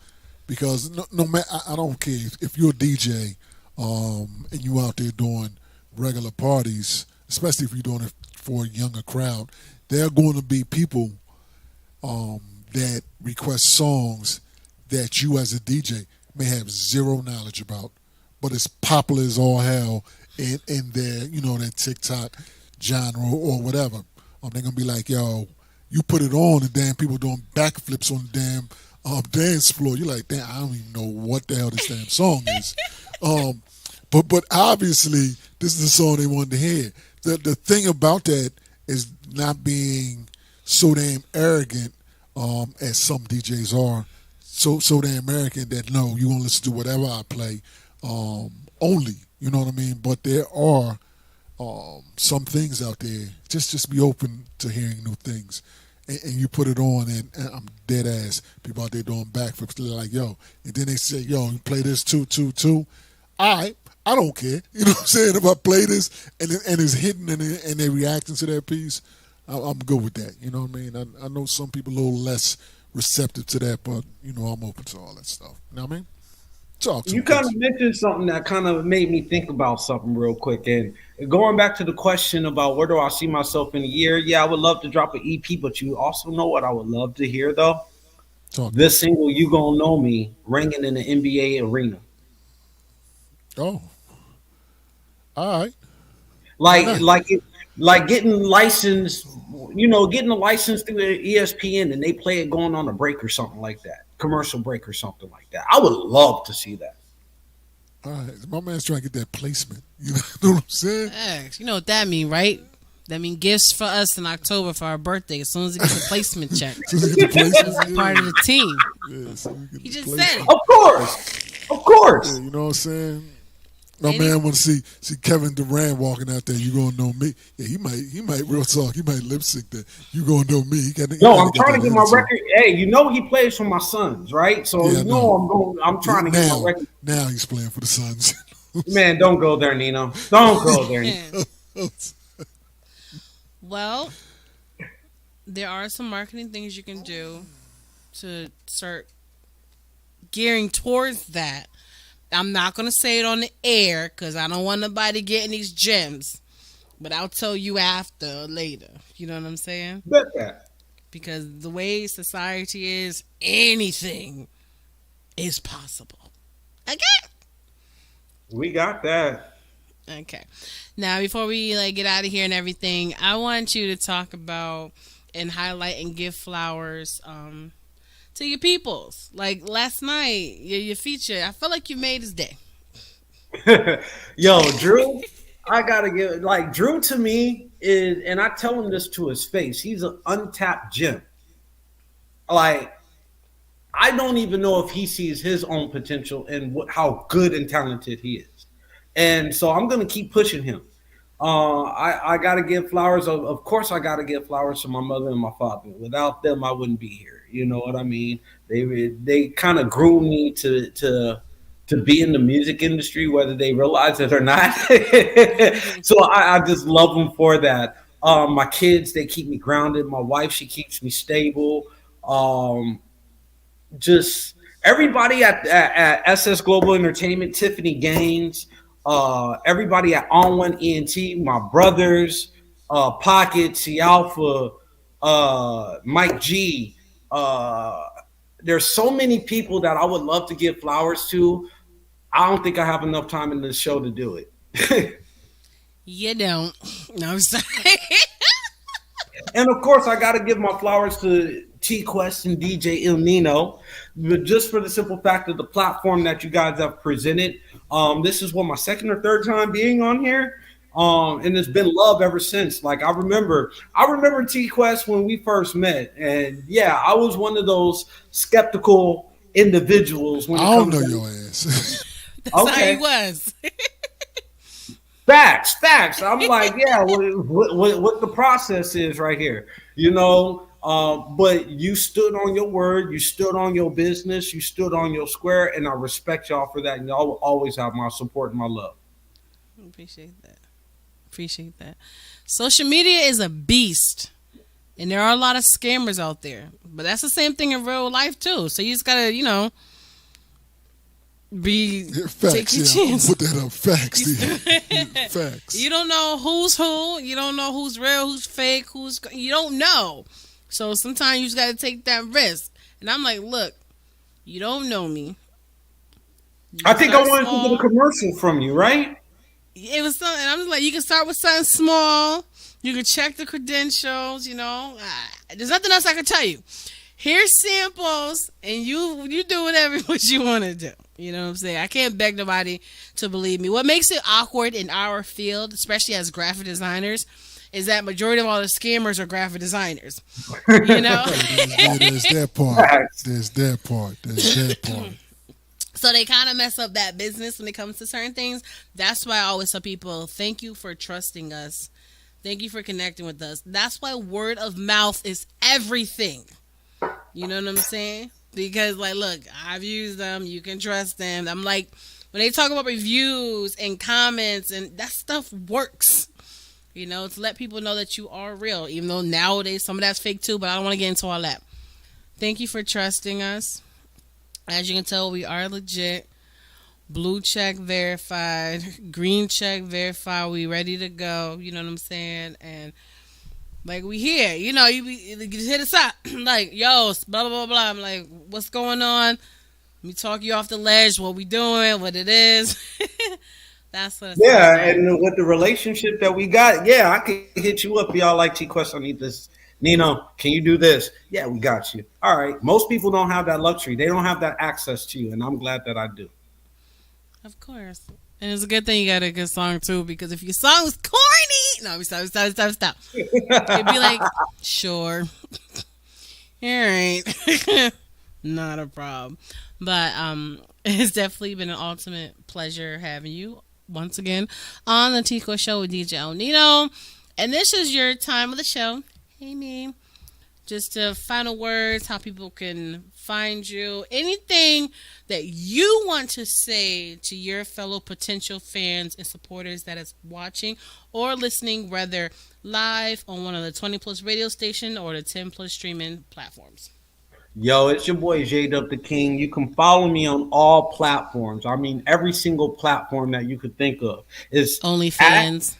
no matter, I don't care if you're a DJ and you out there doing regular parties, especially if you're doing it for a younger crowd, there are going to be people that request songs that you as a DJ may have zero knowledge about, but it's popular as all hell in their, their TikTok genre or whatever. They're gonna be like, yo, you put it on and damn people doing backflips on the damn dance floor. You're like, damn, I don't even know what the hell this damn song is. But obviously this is the song they wanted to hear. The thing about that is not being so damn arrogant as some DJs are, so damn arrogant that no, you gonna listen to whatever I play only. You know what I mean? But there are some things out there. Just be open to hearing new things, and you put it on, and I'm dead ass. People out there doing backflips. They're like, yo, and then they say, yo, you play this too. I don't care. You know what I'm saying? If I play this and it's hitting and they're reacting to that piece, I'm good with that. You know what I mean? I know some people a little less receptive to that, but I'm open to all that stuff. You know what I mean? You kind of mentioned something that kind of made me think about something real quick. And going back to the question about where do I see myself in a year? Yeah, I would love to drop an EP, but you also know what I would love to hear though? This single, You Gonna Know Me, ringing in the NBA arena. Oh, all right. Like getting licensed, getting a license through ESPN and they play it going on a break or something like that, commercial break or something like that. I would love to see that. All right, my man's trying to get that placement. You know what I'm saying? You know what that mean, right? That mean gifts for us in October for our birthday. As soon as he gets a placement check, part of the team. Yeah, he just said it. Of course. Yeah, you know what I'm saying? My man want to see Kevin Durant walking out there. You gonna know me? Yeah, he might real talk. He might lip sync that. You gonna know me? I'm trying to get my record. Hey, he plays for my Suns, right? So I'm trying to get my record. Now he's playing for the Suns. Man, don't go there, Nino. Don't go there. Nino. Well, there are some marketing things you can do to start gearing towards that. I'm not going to say it on the air because I don't want nobody getting these gems. But I'll tell you after or later. You know what I'm saying? Bet that. Because the way society is, anything is possible. Okay? We got that. Okay. Now, before we get out of here and everything, I want you to talk about and highlight and give flowers to your peoples. Like last night, your feature, I felt like you made his day. Yo, Drew, I gotta give Drew to me is, and I tell him this to his face, he's an untapped gem. I don't even know if he sees his own potential and how good and talented he is. And so I'm gonna keep pushing him. I gotta give flowers. Of course, I gotta give flowers to my mother and my father. Without them, I wouldn't be here. You know what I mean? They kind of grew me to be in the music industry, whether they realize it or not. So I just love them for that. My kids, they keep me grounded. My wife, she keeps me stable. Just everybody at SS Global Entertainment, Tiffany Gaines, everybody at On One ENT, my brothers, Pocket, C Alpha, Mike G. There's so many people that I would love to give flowers to. I don't think I have enough time in this show to do it. You don't. No, I'm sorry. And of course, I got to give my flowers to TQuest and DJ NINO, but just for the simple fact of the platform that you guys have presented. This is what my second or third time being on here. And it's been love ever since. Like I remember TQuest when we first met, and yeah, I was one of those skeptical individuals when I it don't comes know to your ass. That's how he okay. was. Facts, facts. I'm like, yeah, what the process is right here, you know. But you stood on your word, you stood on your business, you stood on your square, and I respect y'all for that. And y'all will always have my support and my love. Appreciate that. Appreciate that. Social media is a beast. And there are a lot of scammers out there. But that's the same thing in real life too. So you just gotta, be Yeah, take facts, your yeah. chance. Put that up. Facts, yeah. Facts. You don't know who's who. You don't know who's real, who's fake, you don't know. So sometimes you just got to take that risk. And I'm like, look, you don't know me. You I can think I start wanted to get a small. commercial from you, right? It was something. I'm just like, you can start with something small. You can check the credentials. There's nothing else I can tell you. Here's samples, and you do whatever what you want to do. You know what I'm saying? I can't beg nobody to believe me. What makes it awkward in our field, especially as graphic designers, is that majority of all the scammers are graphic designers. You know? There's that part. Facts. There's that part. There's that part. So they kind of mess up that business when it comes to certain things. That's why I always tell people, thank you for trusting us. Thank you for connecting with us. That's why word of mouth is everything. You know what I'm saying? Because, like, look, I've used them. You can trust them. I'm like, when they talk about reviews and comments, and that stuff works, to let people know that you are real. Even though nowadays some of that's fake too, but I don't want to get into all that. Thank you for trusting us. As you can tell, we are legit. Blue check verified, green check verified. We ready to go. You know what I'm saying? And like we here, you hit us up like, yo, blah blah blah blah. I'm like, what's going on? Let me talk you off the ledge. What we doing? What it is? That's what it's all Yeah, about. and with the relationship that we got, yeah, I can hit you up. Y'all like T-Quest, I need this. Nino, can you do this? Yeah, we got you. All right. Most people don't have that luxury. They don't have that access to you, and I'm glad that I do. Of course. And it's a good thing you got a good song too, because if your song was corny, no, stop. It'd be like, sure, all right, not a problem. But it's definitely been an ultimate pleasure having you once again on the Tico Show with DJ El Nino. And this is your time of the show. Hey, me. Just final words, how people can find you, anything that you want to say to your fellow potential fans and supporters that is watching or listening, whether live on one of the 20 plus radio station or the 10 plus streaming platforms. Yo, it's your boy J Dubb the King. You can follow me on all platforms. I mean, every single platform that you could think of is at. OnlyFans.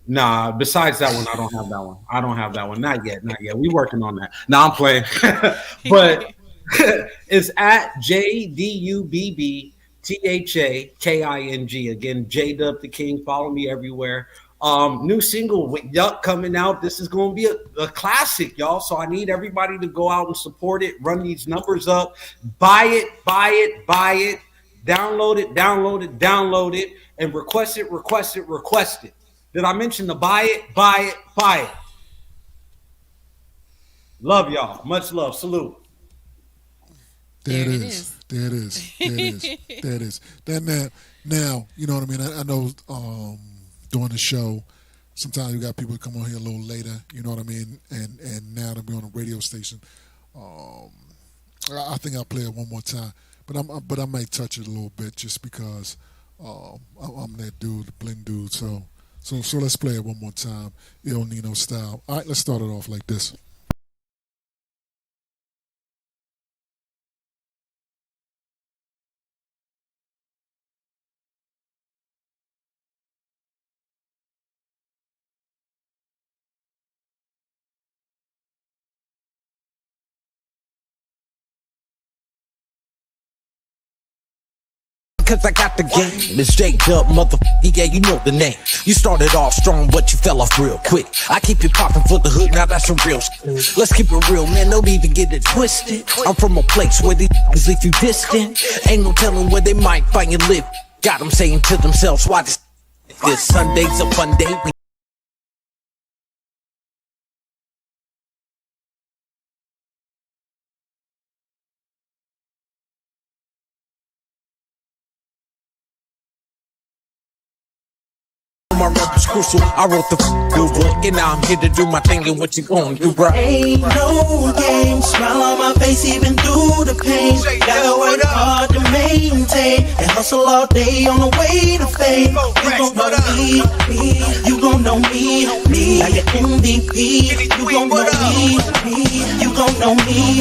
Nah, besides that one, I don't have that one. I don't have that one. Not yet. Not yet. We working on that. Nah, I'm playing. But it's at JDUBBTHAKING. Again, J Dubb the King. Follow me everywhere. New single with Yuck coming out. This is going to be a classic, y'all. So I need everybody to go out and support it. Run these numbers up. Buy it, buy it, buy it. Download it, download it, download it, and request it, request it, request it. Did I mention to buy it, buy it, buy it? Love y'all. Much love. Salute. There it There it is. is. There it is. There it is. There it is. Now, you know what I mean? I know during the show, sometimes you got people come on here a little later, you know what I mean? And now to be on a radio station. Um, I think I'll play it one more time. But I might touch it a little bit just because I'm that dude, the blend dude. So let's play it one more time, El Nino style. All right, let's start it off like this. cause I got the game. It's J-Dubb, motherfucker, yeah, you know the name. You started off strong, but you fell off real quick. I keep it popping for the hood, now that's some real shit. Let's keep it real, man, don't even get it twisted. I'm from a place where these niggas leave you distant. Ain't no telling where they might find you live. Got them saying to themselves, why this Sunday's a fun day. My rap is crucial. I wrote the new book, and now I'm here to do my thing. And what you gonna do, bro? Ain't no game, smile on my face even through the pain. Gotta work hard to maintain and hustle all day on the way to fame. You gon' know me, you gon' know me, like an MVP. You gon' know me, you gon' know me,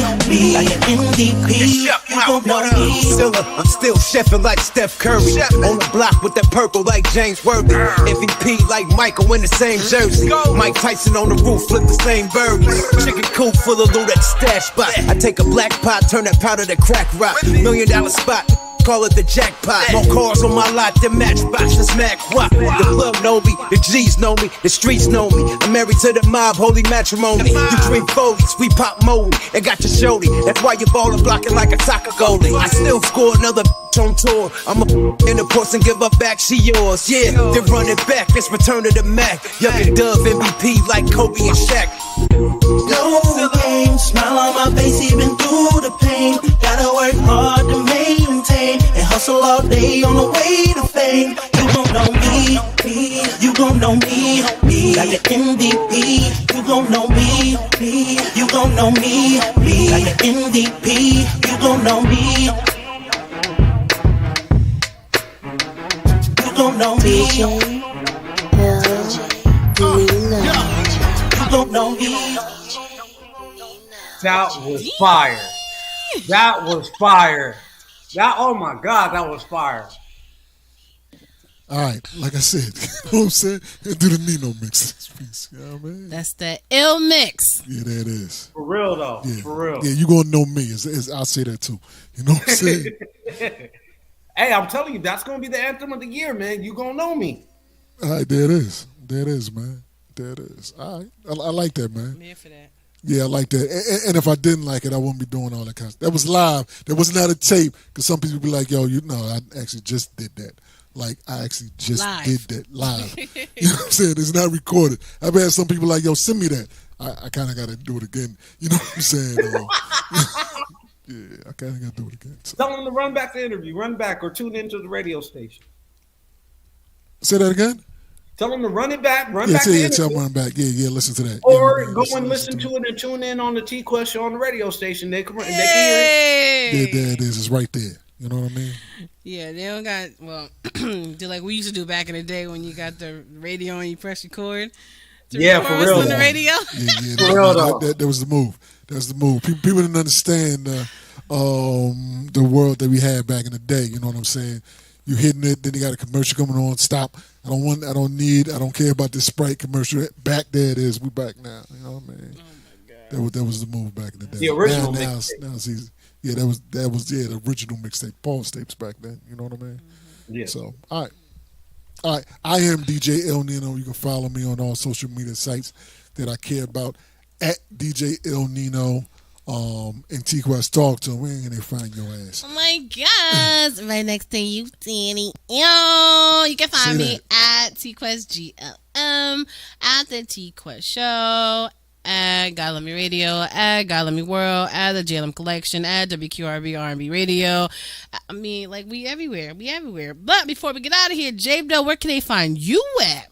like an MVP. You gon' know me. I'm still chefing like Steph Curry. On the block with that purple like James Worthy. MVP like Michael in the same jersey. Mike Tyson on the roof, flip the same birdies. Chicken coop full of loot at the stash spot. I take a black pot, turn that powder to crack rock. $1 million spot, call it the jackpot. More cars on my lot than Matchbox, let's smack rock. The club know me, the G's know me, the streets know me. I'm married to the mob, holy matrimony. You drink Foley's, we pop moldy, and got your shorty. That's why your baller blocking like a soccer goalie. I still score another on tour. I'm a in the course and give her back, she yours. Yeah, then run it back, it's return to the Mac. Young and Dubb MVP like Kobe and Shaq. No game, smile on my face even through the pain. Gotta work hard to maintain and hustle all day on the way to fame. You gon' know me, you gon' know me, like an MVP. You gon' know me, you gon' know me, like an MVP. You gon' know me, you gon' know me, you gon' know me. That was fire. That was fire. That, oh my God, that was fire. All right, like I said, you know what I'm saying? Do the NINO mix this piece. You know what I mean? That's the ill mix. Yeah, that is. For real, though. Yeah. For real. Yeah, you going to know me. I'll say that too. You know what I'm saying? Hey, I'm telling you, that's going to be the anthem of the year, man. You going to know me. All right, there it is. There it is, man. There it is. All right. I like that, man. I'm here for that. Yeah, I like that. And if I didn't like it, I wouldn't be doing all that kind of stuff. That was live. That was not a tape. Because some people be like, yo, you know, I actually just did that. Like, I actually just did that live. You know what I'm saying? It's not recorded. I've had some people like, yo, send me that. I kind of got to do it again. You know what I'm saying? Yeah, I kind of got to do it again. So. Tell them to run back the interview. Run back or tune into the radio station. Say that again? Tell them to run it back. Run yeah, back the interview. Tell them run back. Yeah, listen to that. Or yeah, go and listen to it and tune in on the TQuest show on the radio station. They can hear it. Yeah, there it is. It's right there. You know what I mean? Yeah, they don't got, well, do like we used to do back in the day when you got the radio and you press record. Yeah, for real. On the radio. Yeah, for real. That was the move. That's the move. People didn't understand the world that we had back in the day. You know what I'm saying? You hitting it, then you got a commercial coming on. Stop. I don't care about this Sprite commercial. Back there it is. We back now. You know what I mean? Oh my God. That was the move back in the day. The original now it's easy. Yeah, that was the original mixtape, Pulse tapes back then. You know what I mean? Yeah. So, all right. I am DJ El Nino. You can follow me on all social media sites that I care about at DJ El Nino. And TQuest talk to him. We ain't gonna find your ass. Oh my gosh, right next to you, Danny. Yo, you can find me at TQuestGLM, at the TQuest Show, at God Love Me Radio, at God Love Me World, at the JLM Collection, at WQRB R&B Radio. I mean, like, we everywhere. But before we get out of here, J-Dubb, where can they find you at?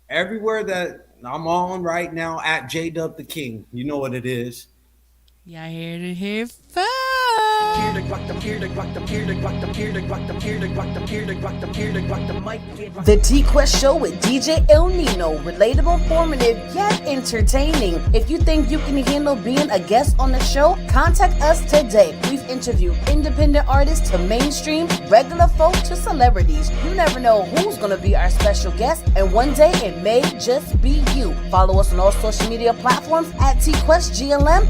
Everywhere that I'm on right now at J-Dubb the King. You know what it is. Y'all hear to hear first. The TQuest Show with DJ El Nino. Relatable, informative, yet entertaining. If you think you can handle being a guest on the show, contact us today. We've interviewed independent artists to mainstream, regular folk to celebrities. You never know who's going to be our special guest, and one day it may just be you. Follow us on all social media platforms at TQuestGLM